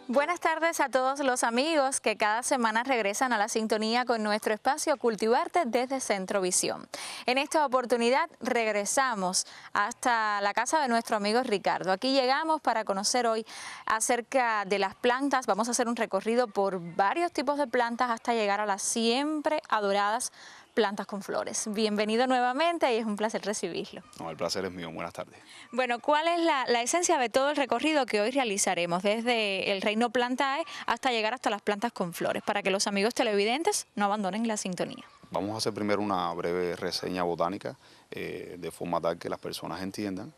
Buenas tardes a todos los amigos que cada semana regresan a la sintonía con nuestro espacio Cultivarte desde Centro Visión. En esta oportunidad regresamos hasta la casa de nuestro amigo Ricardo. Aquí llegamos para conocer hoy acerca de las plantas. Vamos a hacer un recorrido por varios tipos de plantas hasta llegar a las siempre adoradas plantas con flores. Bienvenido nuevamente y es un placer recibirlo. No, el placer es mío. Buenas tardes. Bueno, ¿cuál es la esencia de todo el recorrido que hoy realizaremos desde el reino Plantae hasta llegar hasta las plantas con flores, para que los amigos televidentes no abandonen la sintonía? Vamos a hacer primero una breve reseña botánica de forma tal que las personas entiendan.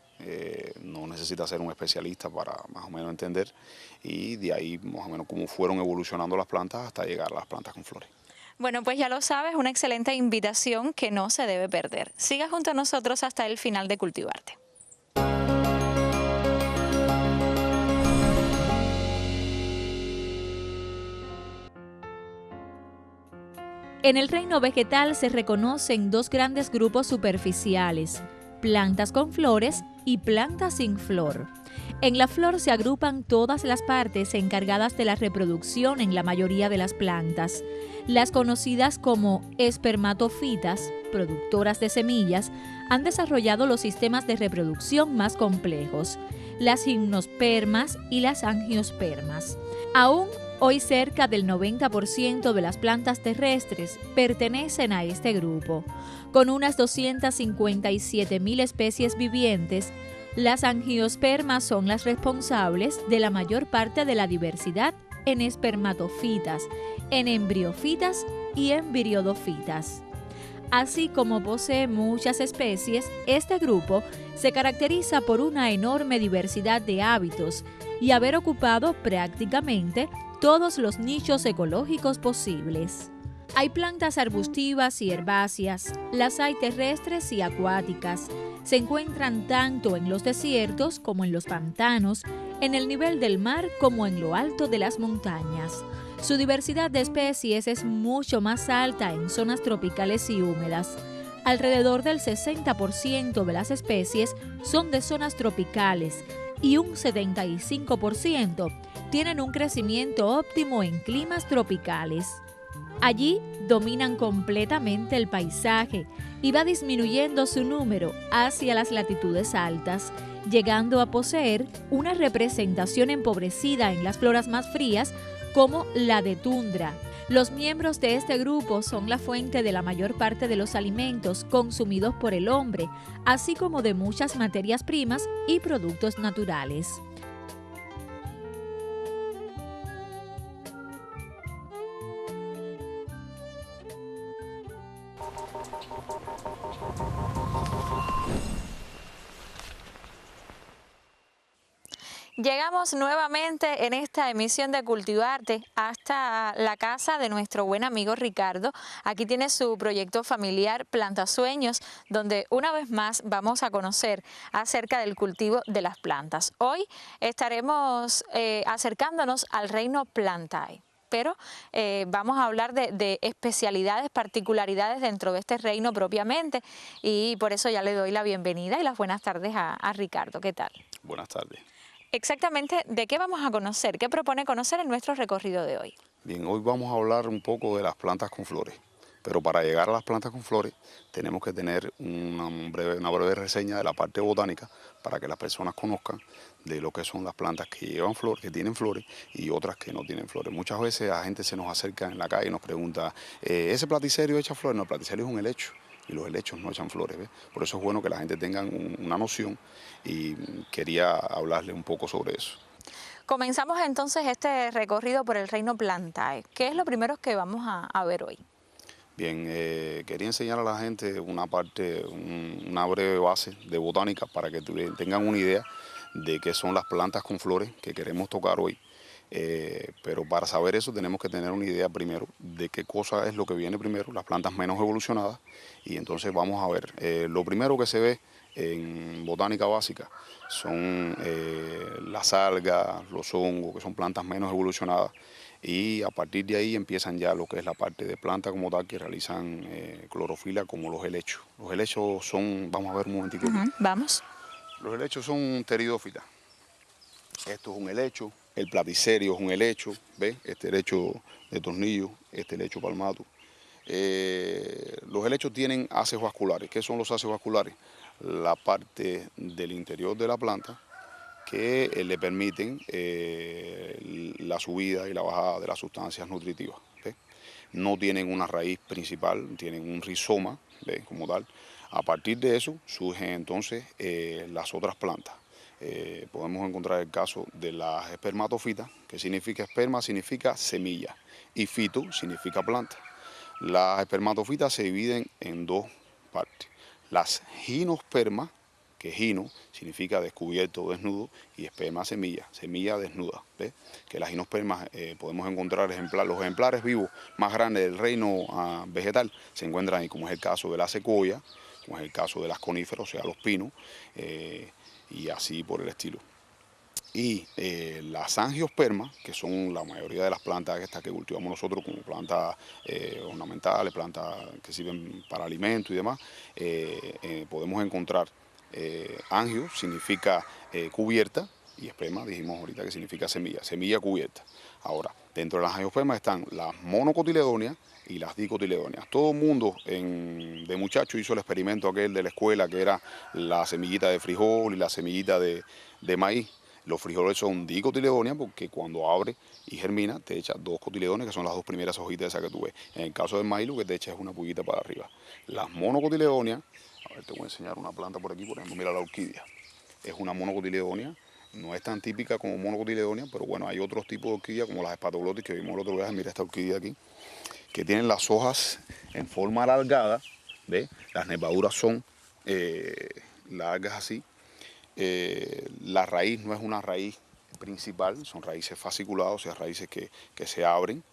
No necesita ser un especialista para más o menos entender, y de ahí más o menos cómo fueron evolucionando las plantas hasta llegar a las plantas con flores. Bueno, pues ya lo sabes, una excelente invitación que no se debe perder. Siga junto a nosotros hasta el final de Cultivarte. En el reino vegetal se reconocen dos grandes grupos superficiales: plantas con flores y plantas sin flor. En la flor se agrupan todas las partes encargadas de la reproducción en la mayoría de las plantas. Las conocidas como espermatofitas, productoras de semillas, han desarrollado los sistemas de reproducción más complejos: las gimnospermas y las angiospermas. Aún hoy cerca del 90% de las plantas terrestres pertenecen a este grupo. Con unas 257.000 especies vivientes, las angiospermas son las responsables de la mayor parte de la diversidad en espermatofitas, en embriofitas y en viriodofitas. Así como posee muchas especies, este grupo se caracteriza por una enorme diversidad de hábitos y haber ocupado prácticamente todos los nichos ecológicos posibles. Hay plantas arbustivas y herbáceas, las hay terrestres y acuáticas. Se encuentran tanto en los desiertos como en los pantanos, en el nivel del mar como en lo alto de las montañas. Su diversidad de especies es mucho más alta en zonas tropicales y húmedas. Alrededor del 60% de las especies son de zonas tropicales y un 75% tienen un crecimiento óptimo en climas tropicales. Allí dominan completamente el paisaje y va disminuyendo su número hacia las latitudes altas, llegando a poseer una representación empobrecida en las floras más frías, como la de tundra. Los miembros de este grupo son la fuente de la mayor parte de los alimentos consumidos por el hombre, así como de muchas materias primas y productos naturales. Llegamos nuevamente en esta emisión de Cultivarte hasta la casa de nuestro buen amigo Ricardo. Aquí tiene su proyecto familiar Plantasueños, donde una vez más vamos a conocer acerca del cultivo de las plantas. Hoy estaremos acercándonos al reino Plantae, pero vamos a hablar de especialidades, particularidades dentro de este reino propiamente, y por eso ya le doy la bienvenida y las buenas tardes a Ricardo. ¿Qué tal? Buenas tardes. Exactamente, ¿de qué vamos a conocer? ¿Qué propone conocer en nuestro recorrido de hoy? Bien, hoy vamos a hablar un poco de las plantas con flores, pero para llegar a las plantas con flores tenemos que tener una breve reseña de la parte botánica para que las personas conozcan de lo que son las plantas que llevan flores, que tienen flores, y otras que no tienen flores. Muchas veces la gente se nos acerca en la calle y nos pregunta, ¿ese platicerio echa flores? No, el platicerio es un helecho, y los helechos no echan flores, ¿ves? Por eso es bueno que la gente tenga una noción, y quería hablarle un poco sobre eso. Comenzamos entonces este recorrido por el reino Plantae. ¿Qué es lo primero que vamos a ver hoy? Bien, quería enseñar a la gente una breve base de botánica para que tengan una idea de qué son las plantas con flores que queremos tocar hoy. Pero para saber eso tenemos que tener una idea primero de qué cosa es lo que viene primero, las plantas menos evolucionadas, y entonces vamos a ver. Lo primero que se ve en botánica básica son las algas, los hongos, que son plantas menos evolucionadas, y a partir de ahí empiezan ya lo que es la parte de planta como tal, que realizan clorofila, como los helechos. Los helechos son, vamos a ver un momentico. Vamos. Los helechos son pteridófitas. Esto es un helecho, El platicerio es un helecho, ¿ves? Este helecho de tornillo, este helecho palmato. Los helechos tienen haces vasculares. ¿Qué son los haces vasculares? La parte del interior de la planta que le permiten la subida y la bajada de las sustancias nutritivas. ¿Ves? No tienen una raíz principal, tienen un rizoma, ¿ves? Como tal. A partir de eso surgen entonces las otras plantas. Podemos encontrar el caso de las espermatofitas, que significa esperma, significa semilla, y fito significa planta. Las espermatofitas se dividen en dos partes. Las ginospermas, que gino significa descubierto o desnudo, y esperma, semilla, semilla desnuda. ¿Ves? Que las ginospermas podemos encontrar los ejemplares vivos más grandes del reino vegetal, se encuentran ahí, como es el caso de la secoya, como es el caso de las coníferas, o sea, los pinos, y así por el estilo. Y las angiospermas, que son la mayoría de las plantas estas que cultivamos nosotros como plantas ornamentales, plantas que sirven para alimento y demás, podemos encontrar angio, significa cubierta, y esperma, dijimos ahorita que significa semilla, semilla cubierta. Ahora, dentro de las angiospermas están las monocotiledóneas y las dicotiledóneas. Todo el mundo de muchacho hizo el experimento aquel de la escuela, que era la semillita de frijol y la semillita de maíz. Los frijoles son dicotiledóneas porque cuando abre y germina te echa dos cotiledóneas, que son las dos primeras hojitas esas que tú ves. En el caso del maíz lo que te echa es una pullita para arriba. Las monocotiledóneas, a ver, te voy a enseñar una planta por aquí, por ejemplo, mira la orquídea. Es una monocotiledónea, no es tan típica como monocotiledónea, pero bueno, hay otros tipos de orquídeas como las hepatoglotis que vimos el otro día. Mira esta orquídea aquí, que tienen las hojas en forma alargada, ¿ves? Las nervaduras son largas así. La raíz no es una raíz principal, son raíces fasciculadas, o sea, raíces que se abren.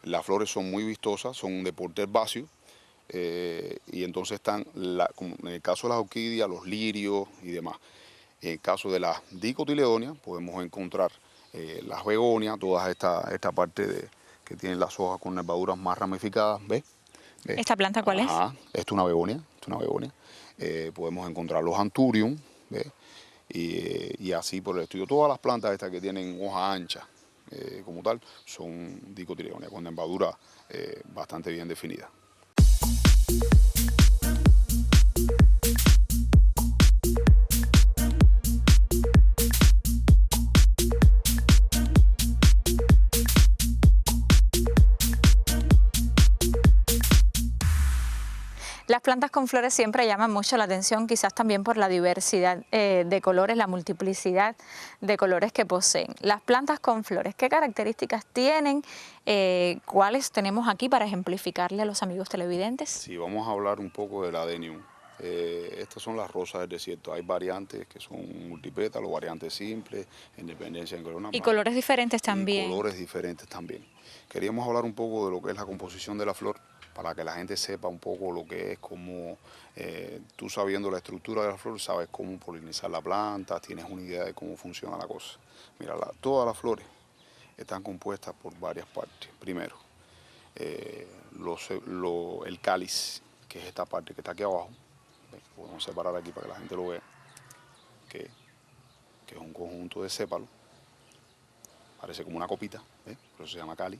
Las flores son muy vistosas, son de porte herbáceo, y entonces están, como en el caso de las orquídeas, los lirios y demás. En el caso de las dicotiledóneas podemos encontrar las begonias, toda esta parte que tienen las hojas con nervaduras más ramificadas, ¿ves? ¿Ves? ¿Esta planta cuál es? Ajá, esto es una begonia, podemos encontrar los anthurium, ¿ves? Y así por el estudio. Todas las plantas estas que tienen hoja ancha, como tal, son dicotiledóneas, con nervadura bastante bien definida. Las plantas con flores siempre llaman mucho la atención, quizás también por la diversidad de colores, la multiplicidad de colores que poseen. Las plantas con flores, ¿qué características tienen? ¿Cuáles tenemos aquí para ejemplificarle a los amigos televidentes? Sí, vamos a hablar un poco del adenium. Estas son las rosas del desierto. Hay variantes que son multipétalos, variantes simples, en dependencia en color. Y colores diferentes también. Y colores diferentes también. Queríamos hablar un poco de lo que es la composición de la flor, para que la gente sepa un poco lo que es, como tú sabiendo la estructura de la flor, sabes cómo polinizar la planta, tienes una idea de cómo funciona la cosa. Mira, todas las flores están compuestas por varias partes. Primero, el cáliz, que es esta parte que está aquí abajo. Podemos separar aquí para que la gente lo vea, que es un conjunto de sépalos, parece como una copita, ¿ves? Por eso se llama cáliz.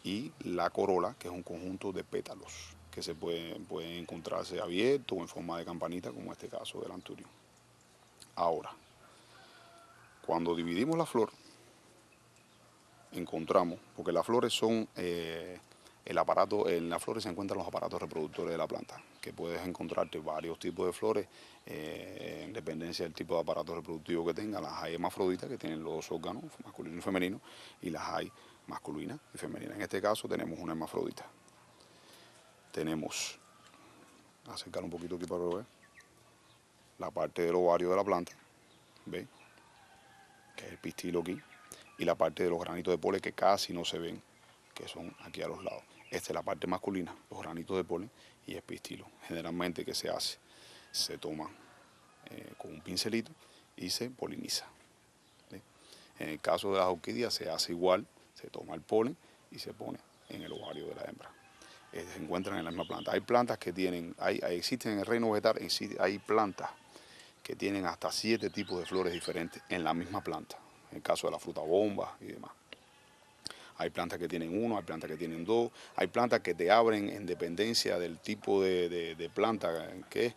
Y la corola, que es un conjunto de pétalos, que pueden encontrarse abiertos o en forma de campanita, como este caso del anthurium. Ahora, cuando dividimos la flor, encontramos, porque las flores son el aparato, en las flores se encuentran los aparatos reproductores de la planta, que puedes encontrarte varios tipos de flores en dependencia del tipo de aparato reproductivo que tengan. Las hay hermafroditas, que tienen los dos órganos, masculino y femenino, y las hay masculina y femenina. En este caso tenemos una hermafrodita. Tenemos, acercar un poquito aquí para ver, la parte del ovario de la planta, ¿ve? Que es el pistilo aquí, y la parte de los granitos de polen que casi no se ven, que son aquí a los lados. Esta es la parte masculina, los granitos de polen y el pistilo. Generalmente, ¿qué se hace? Se toma con un pincelito y se poliniza, ¿ve? En el caso de las orquídeas se hace igual. Se toma el polen y se pone en el ovario de la hembra. Se encuentran en la misma planta. Hay plantas que existen en el reino vegetal, hay plantas que tienen hasta 7 tipos de flores diferentes en la misma planta, en el caso de la fruta bomba y demás. Hay plantas que tienen 1, hay plantas que tienen 2, hay plantas que te abren en dependencia del tipo de planta que es.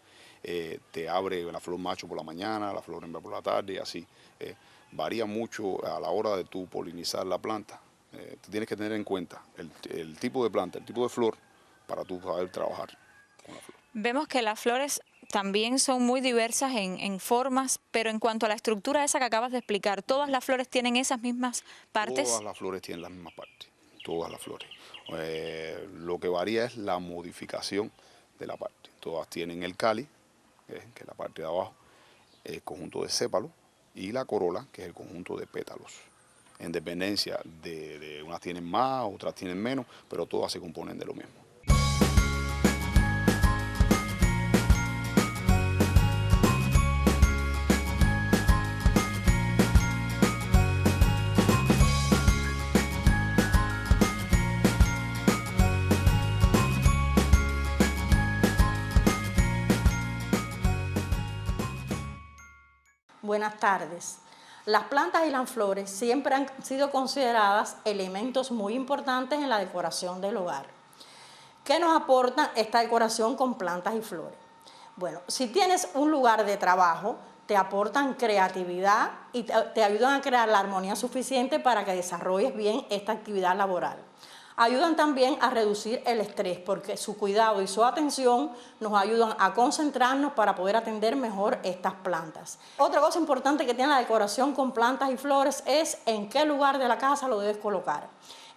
Te abre la flor macho por la mañana, la flor hembra por la tarde y así. Varía mucho a la hora de tú polinizar la planta. Tú tienes que tener en cuenta el tipo de planta, el tipo de flor para tú poder trabajar con la flor. Vemos que las flores también son muy diversas en formas, pero en cuanto a la estructura esa que acabas de explicar, ¿todas las flores tienen esas mismas partes? Todas las flores tienen las mismas partes, todas las flores. Lo que varía es la modificación de la parte. Todas tienen el cáliz, que es la parte de abajo, el conjunto de sépalos, y la corola, que es el conjunto de pétalos. En dependencia de unas tienen más, otras tienen menos, pero todas se componen de lo mismo. Buenas tardes. Las plantas y las flores siempre han sido consideradas elementos muy importantes en la decoración del hogar. ¿Qué nos aporta esta decoración con plantas y flores? Bueno, si tienes un lugar de trabajo, te aportan creatividad y te ayudan a crear la armonía suficiente para que desarrolles bien esta actividad laboral. Ayudan también a reducir el estrés porque su cuidado y su atención nos ayudan a concentrarnos para poder atender mejor estas plantas. Otra cosa importante que tiene la decoración con plantas y flores es en qué lugar de la casa lo debes colocar.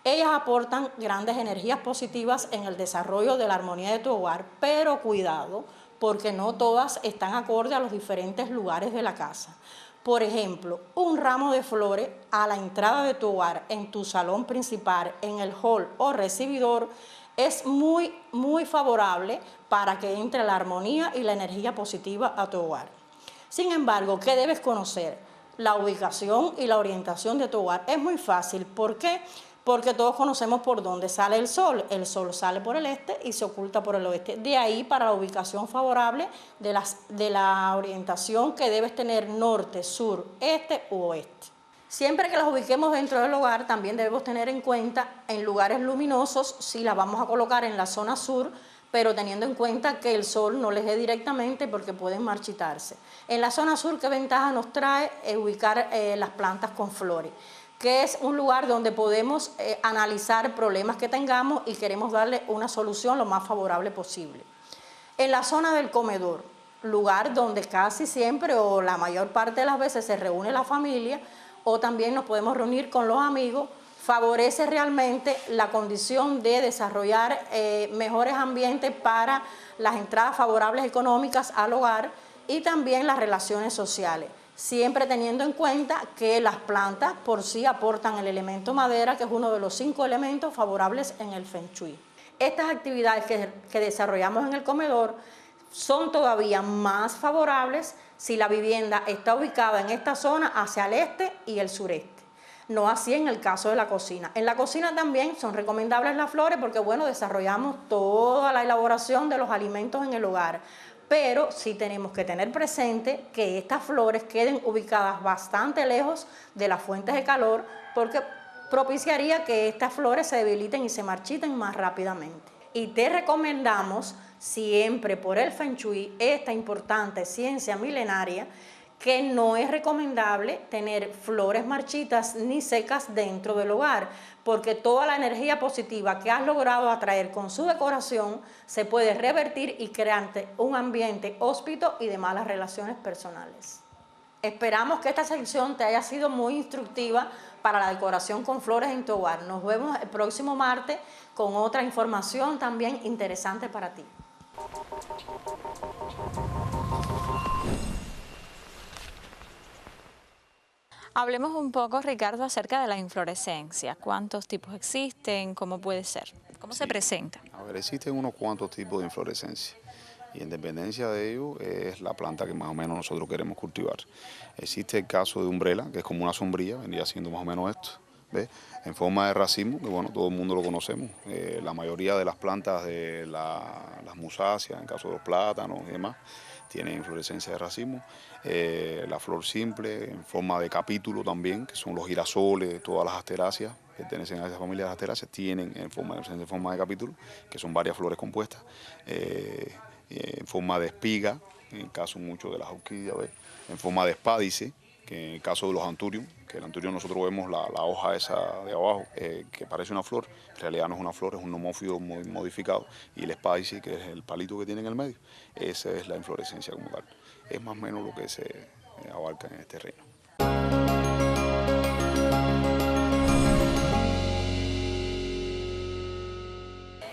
Ellas aportan grandes energías positivas en el desarrollo de la armonía de tu hogar, pero cuidado, porque no todas están acorde a los diferentes lugares de la casa. Por ejemplo, un ramo de flores a la entrada de tu hogar, en tu salón principal, en el hall o recibidor, es muy favorable para que entre la armonía y la energía positiva a tu hogar. Sin embargo, ¿qué debes conocer? La ubicación y la orientación de tu hogar es muy fácil. ¿Por qué? Porque todos conocemos por dónde sale el sol. El sol sale por el este y se oculta por el oeste. De ahí para la ubicación favorable de la orientación que debes tener norte, sur, este u oeste. Siempre que las ubiquemos dentro del hogar, también debemos tener en cuenta en lugares luminosos si las vamos a colocar en la zona sur, pero teniendo en cuenta que el sol no les dé directamente porque pueden marchitarse. En la zona sur, ¿qué ventaja nos trae ubicar las plantas con flores? Que es un lugar donde podemos analizar problemas que tengamos y queremos darle una solución lo más favorable posible. En la zona del comedor, lugar donde casi siempre o la mayor parte de las veces se reúne la familia o también nos podemos reunir con los amigos, favorece realmente la condición de desarrollar mejores ambientes para las entradas favorables económicas al hogar y también las relaciones sociales. Siempre teniendo en cuenta que las plantas por sí aportan el elemento madera, que es uno de los 5 elementos favorables en el Feng Shui. Estas actividades que desarrollamos en el comedor son todavía más favorables si la vivienda está ubicada en esta zona hacia el este y el sureste. No así en el caso de la cocina. En la cocina también son recomendables las flores porque, bueno, desarrollamos toda la elaboración de los alimentos en el hogar. Pero sí tenemos que tener presente que estas flores queden ubicadas bastante lejos de las fuentes de calor porque propiciaría que estas flores se debiliten y se marchiten más rápidamente. Y te recomendamos siempre por el Feng Shui, esta importante ciencia milenaria, que no es recomendable tener flores marchitas ni secas dentro del hogar, porque toda la energía positiva que has logrado atraer con su decoración se puede revertir y crearte un ambiente hóspito y de malas relaciones personales. Esperamos que esta sección te haya sido muy instructiva para la decoración con flores en tu hogar. Nos vemos el próximo martes con otra información también interesante para ti. Hablemos un poco, Ricardo, acerca de la inflorescencia. ¿Cuántos tipos existen? ¿Cómo puede ser? ¿Cómo se presenta? A ver, existen unos cuantos tipos de inflorescencia y en dependencia de ello es la planta que más o menos nosotros queremos cultivar. Existe el caso de umbrella, que es como una sombrilla, vendría siendo más o menos esto, ¿ves? En forma de racimo, que bueno, todo el mundo lo conocemos. La mayoría de las plantas de las musáceas, en caso de los plátanos y demás, tienen inflorescencia de racimo, la flor simple en forma de capítulo también, que son los girasoles, todas las asteráceas, pertenecen a esa familia de las asteráceas, tienen en forma de capítulo, que son varias flores compuestas, en forma de espiga, en el caso mucho de las orquídeas, en forma de espádice, que en el caso de los anturium, que el anturium nosotros vemos la hoja esa de abajo, que parece una flor, en realidad no es una flor, es un nomófilo muy modificado, y el espádice, que es el palito que tiene en el medio, esa es la inflorescencia como tal. Es más o menos lo que se abarca en este reino.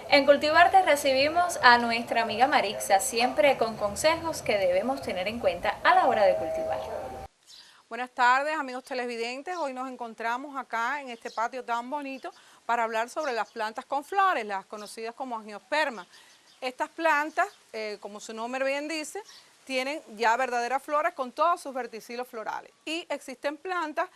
En Cultivarte recibimos a nuestra amiga Marixa, siempre con consejos que debemos tener en cuenta a la hora de cultivar. Buenas tardes, amigos televidentes. Hoy nos encontramos acá en este patio tan bonito para hablar sobre las plantas con flores, las conocidas como angiospermas. Estas plantas, como su nombre bien dice, tienen ya verdaderas flores con todos sus verticilos florales. Y existen plantas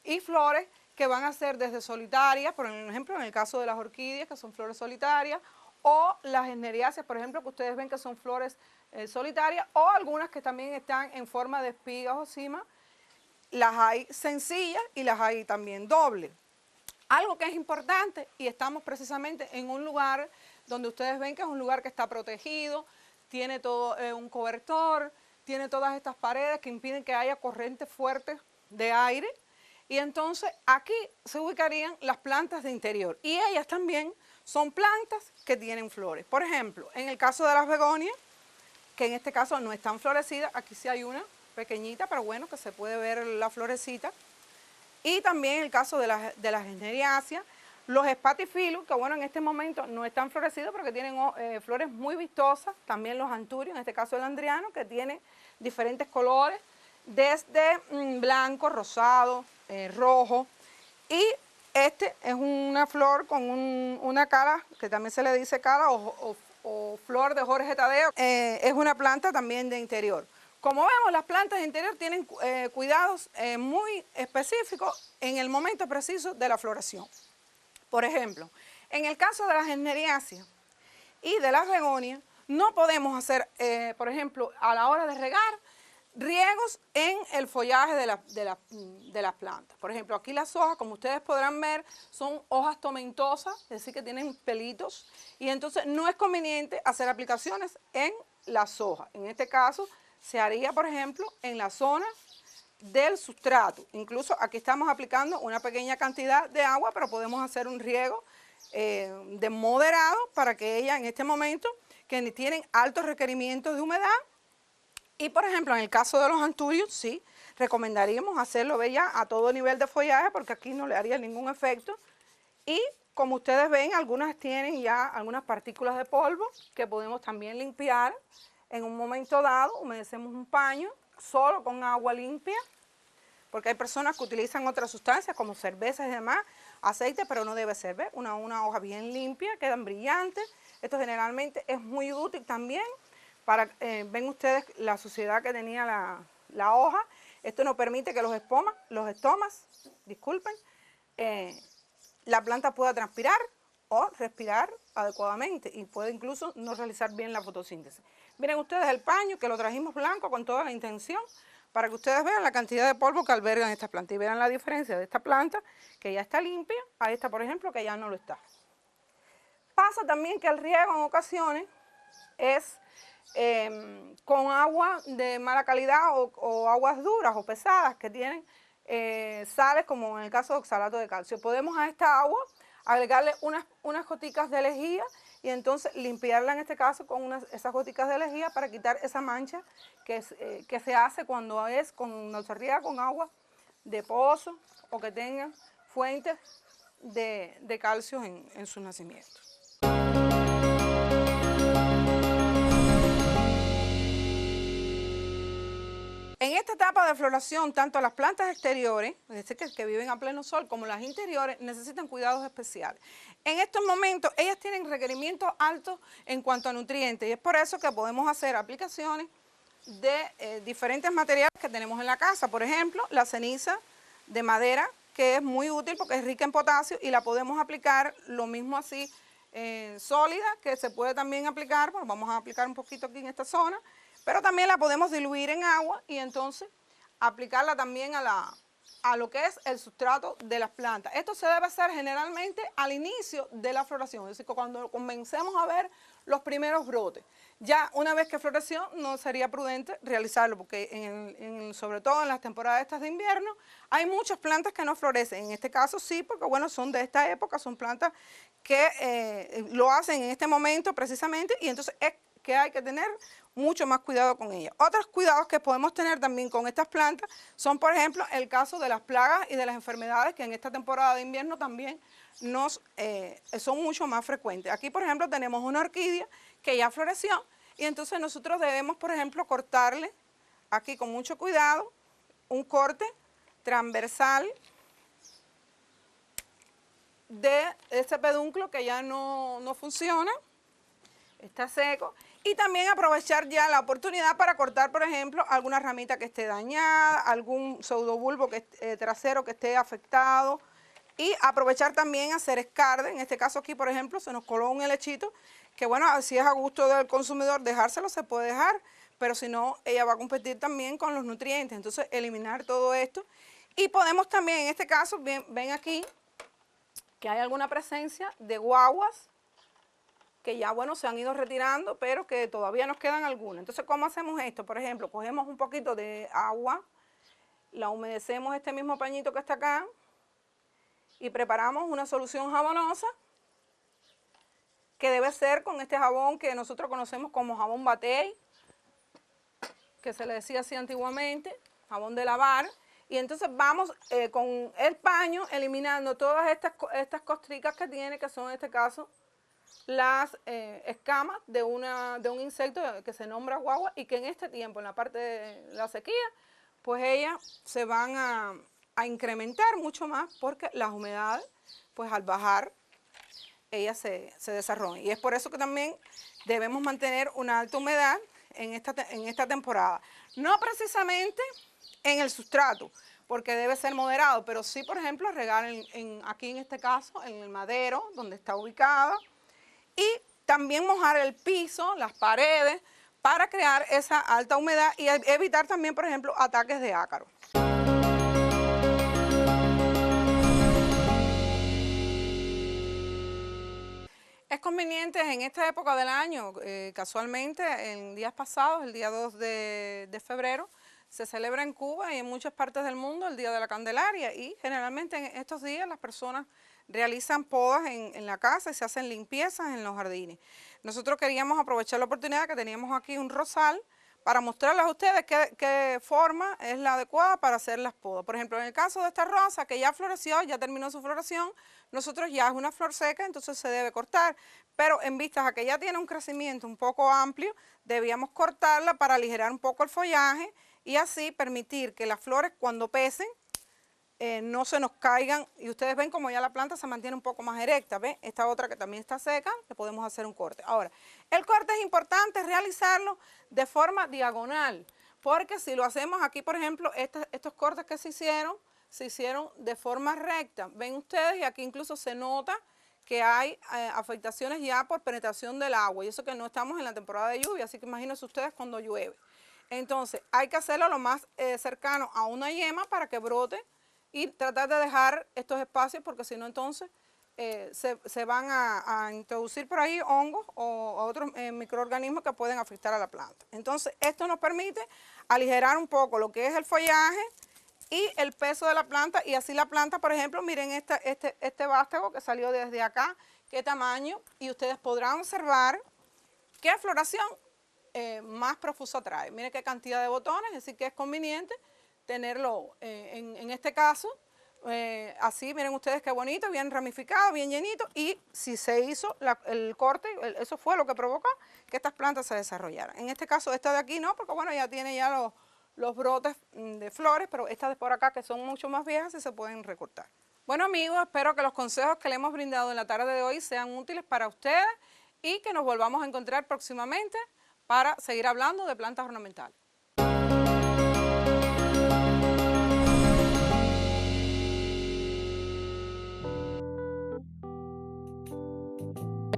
y flores que van a ser desde solitarias, por ejemplo, en el caso de las orquídeas, que son flores solitarias, o las esneriáceas, por ejemplo, que ustedes ven que son flores solitarias, o algunas que también están en forma de espigas o cimas. Las hay sencillas y las hay también dobles. Algo que es importante, y estamos precisamente en un lugar donde ustedes ven que es un lugar que está protegido, tiene todo un cobertor, tiene todas estas paredes que impiden que haya corrientes fuertes de aire, y entonces aquí se ubicarían las plantas de interior, y ellas también son plantas que tienen flores. Por ejemplo, en el caso de las begonias, que en este caso no están florecidas, aquí sí hay una pequeñita, pero bueno, que se puede ver la florecita. Y también en el caso de las esneriáceas, los espatifilus, que bueno, en este momento no están florecidos, pero que tienen flores muy vistosas. También los anturios, en este caso el andriano, que tiene diferentes colores, desde blanco, rosado, rojo. Y este es una flor con una cala, que también se le dice cala o flor de Jorge Tadeo. Es una planta también de interior. Como vemos, las plantas de interior tienen cuidados muy específicos en el momento preciso de la floración. Por ejemplo, en el caso de las esneriáceas y de las begonias, no podemos hacer, por ejemplo, a la hora de regar, riegos en el follaje de las plantas. Por ejemplo, aquí las hojas, como ustedes podrán ver, son hojas tomentosas, es decir, que tienen pelitos, y entonces no es conveniente hacer aplicaciones en las hojas. En este caso, se haría, por ejemplo, en la zona del sustrato. Incluso aquí estamos aplicando una pequeña cantidad de agua, pero podemos hacer un riego de moderado para que ellas en este momento, que tienen altos requerimientos de humedad, y por ejemplo, en el caso de los anturios, sí, recomendaríamos hacerlo ya a todo nivel de follaje, porque aquí no le haría ningún efecto. Y como ustedes ven, algunas tienen ya algunas partículas de polvo que podemos también limpiar. En un momento dado, humedecemos un paño solo con agua limpia, porque hay personas que utilizan otras sustancias como cervezas y demás, aceite, pero no debe ser, ¿ves? Una hoja bien limpia, quedan brillantes. Esto generalmente es muy útil también para, ven ustedes la suciedad que tenía la hoja. Esto no permite que los estomas, disculpen, la planta pueda transpirar o respirar adecuadamente y puede incluso no realizar bien la fotosíntesis. Miren ustedes el paño, que lo trajimos blanco con toda la intención para que ustedes vean la cantidad de polvo que albergan estas plantas y vean la diferencia de esta planta que ya está limpia a esta, por ejemplo, que ya no lo está. Pasa también que el riego en ocasiones es con agua de mala calidad o aguas duras o pesadas que tienen sales, como en el caso de oxalato de calcio. Podemos a esta agua agregarle unas goticas de lejía y entonces limpiarla en este caso con esas goticas de lejía para quitar esa mancha que se hace cuando se riega con agua de pozo o que tengan fuentes de calcio en su nacimiento. En esta etapa de floración, tanto las plantas exteriores, es decir, que viven a pleno sol, como las interiores, necesitan cuidados especiales. En estos momentos, ellas tienen requerimientos altos en cuanto a nutrientes, y es por eso que podemos hacer aplicaciones de diferentes materiales que tenemos en la casa. Por ejemplo, la ceniza de madera, que es muy útil porque es rica en potasio, y la podemos aplicar lo mismo así, sólida, que se puede también aplicar, bueno, vamos a aplicar un poquito aquí en esta zona, pero también la podemos diluir en agua y entonces aplicarla también a lo que es el sustrato de las plantas. Esto se debe hacer generalmente al inicio de la floración, es decir, cuando comencemos a ver los primeros brotes. Ya una vez que floreció no sería prudente realizarlo porque sobre todo en las temporadas estas de invierno hay muchas plantas que no florecen. En este caso sí, porque bueno, son de esta época, son plantas que lo hacen en este momento precisamente y entonces es que hay que tener mucho más cuidado con ellas. Otros cuidados que podemos tener también con estas plantas son, por ejemplo, el caso de las plagas y de las enfermedades que en esta temporada de invierno también son mucho más frecuentes. Aquí, por ejemplo, tenemos una orquídea que ya floreció y entonces nosotros debemos, por ejemplo, cortarle aquí con mucho cuidado un corte transversal de este pedúnculo que ya no funciona, está seco. Y también aprovechar ya la oportunidad para cortar, por ejemplo, alguna ramita que esté dañada, algún pseudobulbo trasero que esté afectado. Y aprovechar también hacer escarde. En este caso aquí, por ejemplo, se nos coló un helechito, que bueno, si es a gusto del consumidor dejárselo, se puede dejar, pero si no, ella va a competir también con los nutrientes. Entonces, eliminar todo esto. Y podemos también, en este caso, ven aquí, que hay alguna presencia de guaguas, que ya, bueno, se han ido retirando, pero que todavía nos quedan algunas. Entonces, ¿cómo hacemos esto? Por ejemplo, cogemos un poquito de agua, la humedecemos este mismo pañito que está acá y preparamos una solución jabonosa que debe ser con este jabón que nosotros conocemos como jabón Batey, que se le decía así antiguamente, jabón de lavar. Y entonces vamos con el paño eliminando todas estas costricas que tiene, que son en este caso las escamas de un insecto que se nombra guagua y que en este tiempo, en la parte de la sequía, pues ellas se van a incrementar mucho más porque las humedades, pues al bajar, ellas se desarrollan. Y es por eso que también debemos mantener una alta humedad en esta temporada. No precisamente en el sustrato, porque debe ser moderado, pero sí, por ejemplo, regar aquí en este caso, en el madero, donde está ubicada, y también mojar el piso, las paredes, para crear esa alta humedad y evitar también, por ejemplo, ataques de ácaro. Es conveniente en esta época del año, casualmente en días pasados, el día 2 de febrero, se celebra en Cuba y en muchas partes del mundo el Día de la Candelaria y generalmente en estos días las personas realizan podas en la casa y se hacen limpiezas en los jardines. Nosotros queríamos aprovechar la oportunidad que teníamos aquí un rosal para mostrarles a ustedes qué forma es la adecuada para hacer las podas. Por ejemplo, en el caso de esta rosa que ya floreció, ya terminó su floración, nosotros ya es una flor seca, entonces se debe cortar. Pero en vistas a que ya tiene un crecimiento un poco amplio, debíamos cortarla para aligerar un poco el follaje y así permitir que las flores cuando pesen no se nos caigan. Y ustedes ven como ya la planta se mantiene un poco más erecta. ¿Ven? Esta otra que también está seca, le podemos hacer un corte. Ahora, el corte es importante realizarlo de forma diagonal, porque si lo hacemos aquí, por ejemplo, estos cortes que se hicieron de forma recta. Ven ustedes y aquí incluso se nota que hay afectaciones ya por penetración del agua y eso que no estamos en la temporada de lluvia, así que imagínense ustedes cuando llueve. Entonces hay que hacerlo lo más cercano a una yema para que brote y tratar de dejar estos espacios porque si no entonces se van a introducir por ahí hongos o otros microorganismos que pueden afectar a la planta. Entonces esto nos permite aligerar un poco lo que es el follaje y el peso de la planta y así la planta, por ejemplo, miren este vástago que salió desde acá, qué tamaño, y ustedes podrán observar qué floración más profusa trae. Miren qué cantidad de botones, así que es conveniente tenerlo en este caso, así, miren ustedes qué bonito, bien ramificado, bien llenito, y si se hizo el corte, eso fue lo que provocó que estas plantas se desarrollaran. En este caso, esta de aquí no, porque bueno, ya tiene ya los brotes de flores, pero estas de por acá que son mucho más viejas sí se pueden recortar. Bueno amigos, espero que los consejos que le hemos brindado en la tarde de hoy sean útiles para ustedes y que nos volvamos a encontrar próximamente para seguir hablando de plantas ornamentales.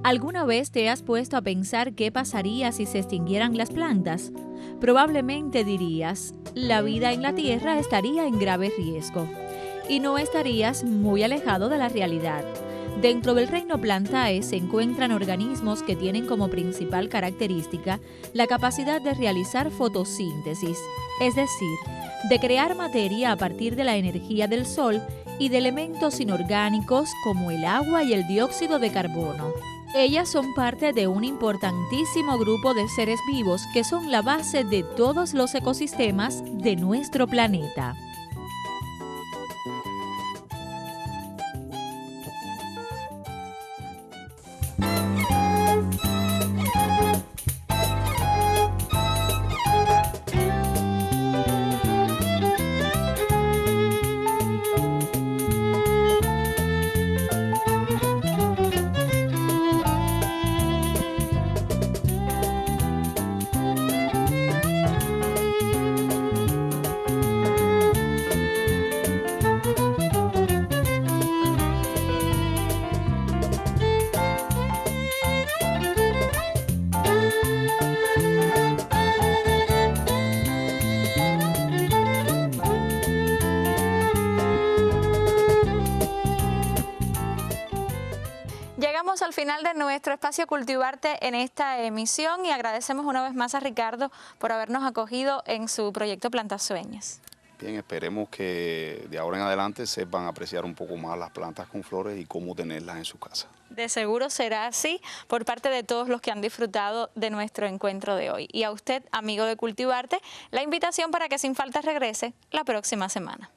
¿Alguna vez te has puesto a pensar qué pasaría si se extinguieran las plantas? probablemente dirías, la vida en la Tierra estaría en grave riesgo. Y no estarías muy alejado de la realidad. Dentro del reino Plantae se encuentran organismos que tienen como principal característica la capacidad de realizar fotosíntesis, es decir, de crear materia a partir de la energía del sol y de elementos inorgánicos como el agua y el dióxido de carbono. Ellas son parte de un importantísimo grupo de seres vivos que son la base de todos los ecosistemas de nuestro planeta. Llegamos al final de nuestro espacio Cultivarte en esta emisión y agradecemos una vez más a Ricardo por habernos acogido en su proyecto Plantasueños. Bien, esperemos que de ahora en adelante sepan apreciar un poco más las plantas con flores y cómo tenerlas en su casa. De seguro será así por parte de todos los que han disfrutado de nuestro encuentro de hoy. Y a usted, amigo de Cultivarte, la invitación para que sin falta regrese la próxima semana.